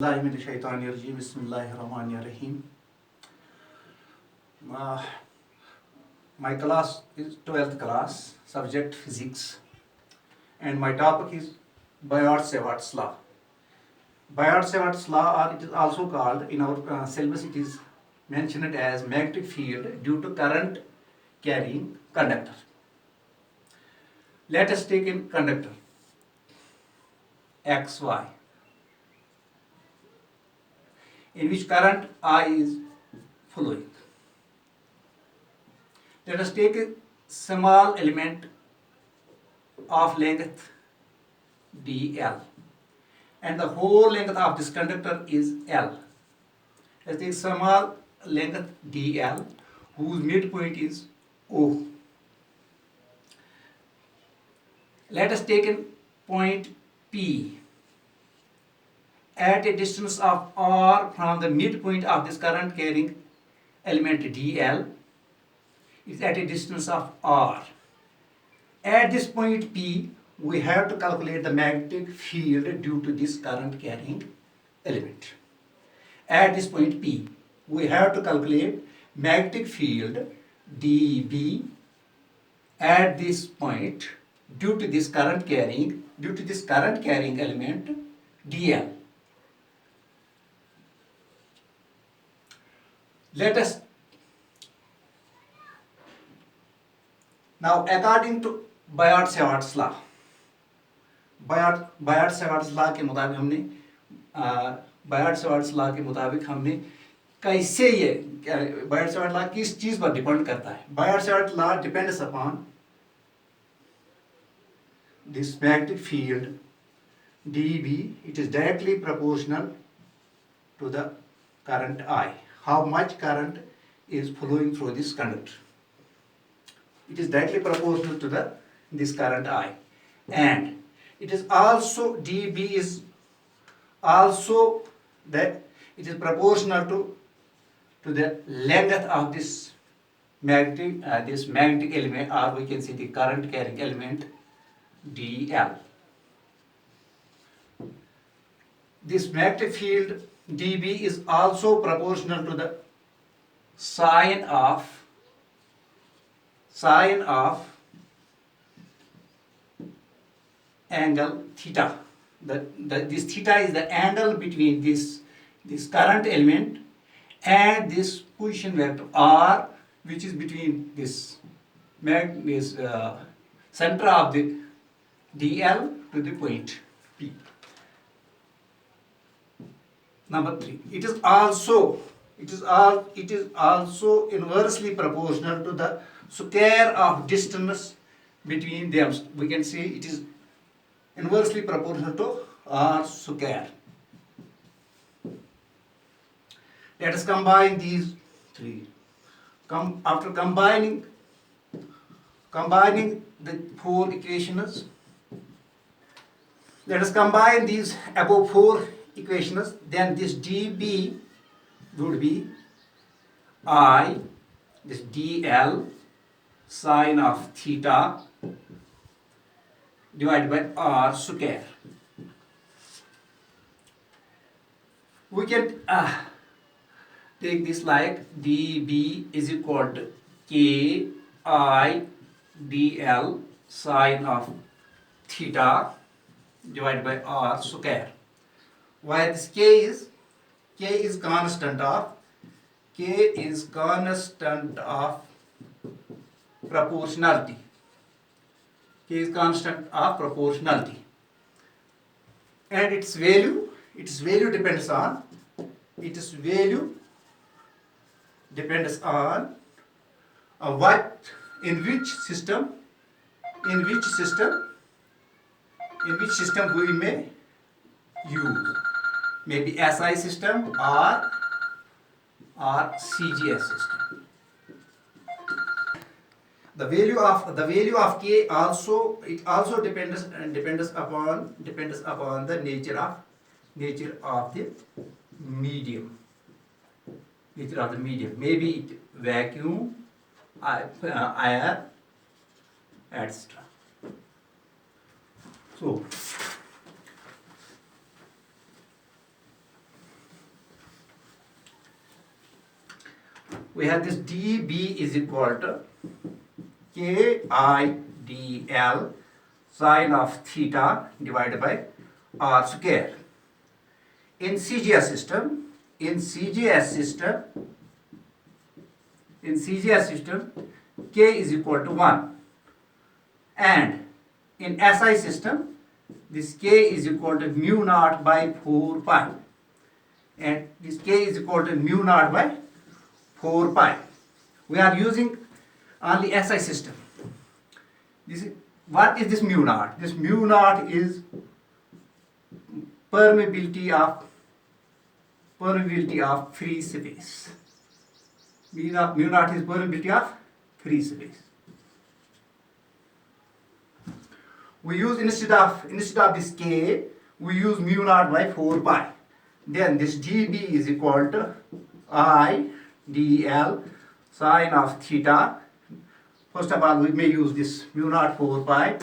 Bismillahirrahmanirrahim. Uh, my class is 12th class, subject physics, and my topic is Biot-Savart's law. Biot-Savart's law, or it is also called in our syllabus, it is mentioned as magnetic field due to current carrying conductor. Let us take in conductor XY, in which current I is flowing. Let us take a small element of length dl, and the whole length of this conductor is L. Let's take small length dl whose midpoint is O. Let us take a point P at a distance of r from the midpoint of this current carrying element dl is at a distance of r. At this point P, we have to calculate the magnetic field due to this current carrying element. At this point P, we have to calculate magnetic field dB at this point due to this current carrying element dl. Let us now, according to Biot-Savart's law, Biot-Savart's law के मुताबिक हमने कैसे ये Biot-Savart law किस चीज पर depend करता है? Biot-Savart law depends upon this magnetic field dB. It is directly proportional to the current I. How much current is flowing through this conductor? It is directly proportional to this current I, and it is also dB is also that it is proportional to the length of this magnetic element, or we can say the current carrying element dl. This magnetic field dB is also proportional to the sine of angle theta. This theta is the angle between this current element and this position vector r, which is between this center of the dl to the point P. Number 3. It is also inversely proportional to the square of distance between them. We can say it is inversely proportional to r square. Let us combine these three. After combining the four equations, let us combine these above four equations. Then this dB would be I, this dl sine of theta divided by r square. We can take this like dB is equal to k I dl sine of theta divided by r square. Why this k is constant of proportionality. K is constant of proportionality, and its value depends on what in which system we may use, maybe SI system or CGS system. The value of K also depends upon the nature of the medium. Maybe it vacuum, air, etc. So we have this dB is equal to KIDL sine of theta divided by r square. In CGS system, K is equal to 1, and in SI system, this K is equal to mu naught by 4 pi, and this K is equal to mu naught by 4 pi. We are using only SI system. What is this mu naught? This mu naught is permeability of free space. Mu naught is permeability of free space. We use instead of this K, we use mu naught by 4 pi. Then this dB is equal to I dl sine of theta. First of all, we may use this mu naught 4 pi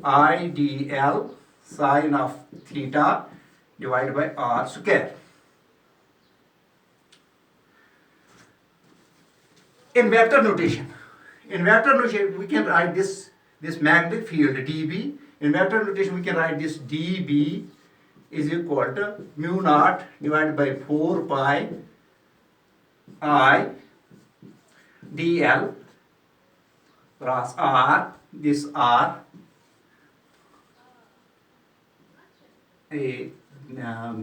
I dl sine of theta divided by r square. In vector notation, we can write this magnetic field dB. In vector notation, we can write this dB is equal to mu naught divided by 4 pi I dl cross r. This r A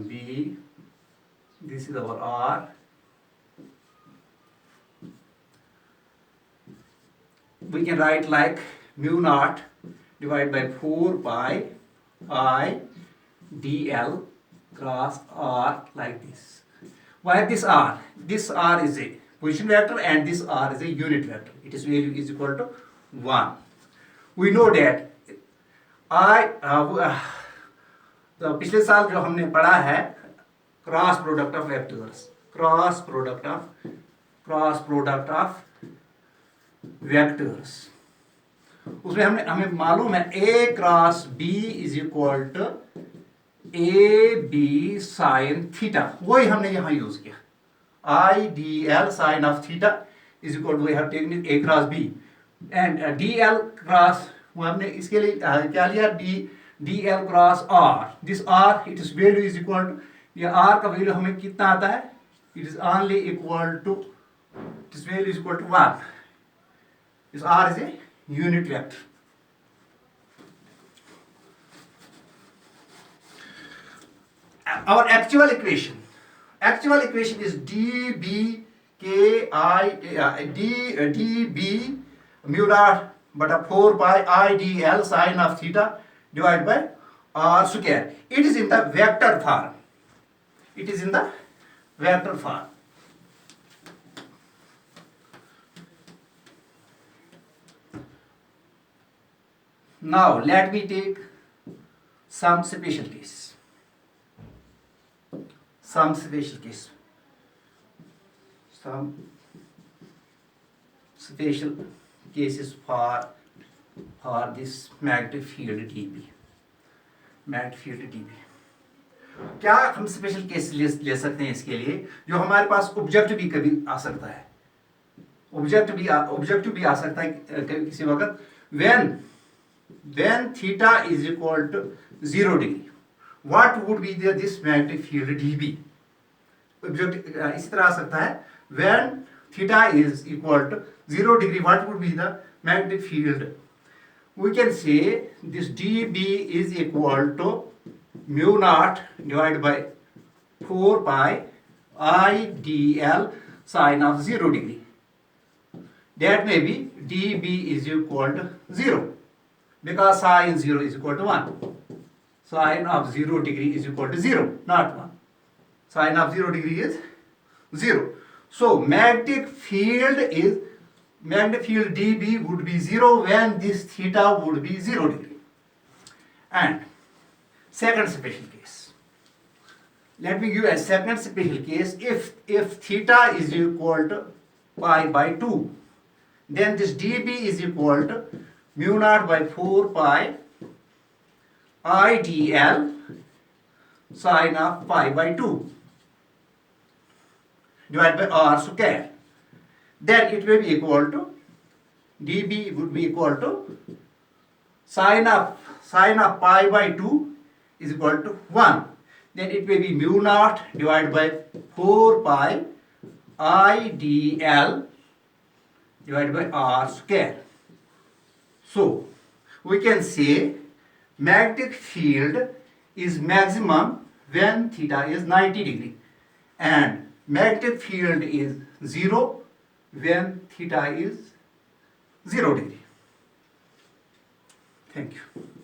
B, this is our r. We can write like mu naught divided by 4 pi I dl cross r like this. Why this r? This r is a position vector and this r is a unit vector. Its value is equal to 1. We know that तो पिछले साल जो हमने पढ़ा है cross product of vectors, उसमें हमें मालूम है A cross B is equal to AB sine theta. वही हमने यहाँ यूज किया. IDL sine of theta is equal to, we have taken A cross B and DL cross, हमने इसके लिए क्या लिया, DL cross R. This R, it is value is equal to, ये R का वैल्यू हमें कितना आता है, it is only equal to, this value is equal to 1. This R is a unit vector. Our actual equation is dB mu naught bata 4 pi I dl sine of theta divided by r square. It is in the vector form. Now let me take some special cases for this magnetic field dB. क्या हम special case ले सकते हैं इसके लिए, जो हमारे पास object भी कभी आ सकता है, ऑब्जेक्ट भी आ सकता है किसी वक्त. When theta is equal to 0 degree, what would be this magnetic field dB? Object इस तरह आ सकता है, when theta is equal to 0 degree, what would be the magnetic field? We can say this dB is equal to mu naught divided by 4 pi I dl sine of 0 degree. That may be dB is equal to 0. Because sine 0 is equal to 1. Sine of 0 degree is equal to 0, not 1. Sine of 0 degree is 0. So magnetic field dB would be 0 when this theta would be 0 degree. And second special case. Let me give a second special case. If theta is equal to pi by 2, then this dB is equal to mu naught by 4 pi I dl sine of pi by 2. divided by r square. Then it will be equal to, dB would be equal to sine of pi by 2 is equal to 1. Then it will be mu naught divided by 4 pi I dl divided by r square. So we can say magnetic field is maximum when theta is 90 degree and magnetic field is 0 when theta is 0 degree. Thank you.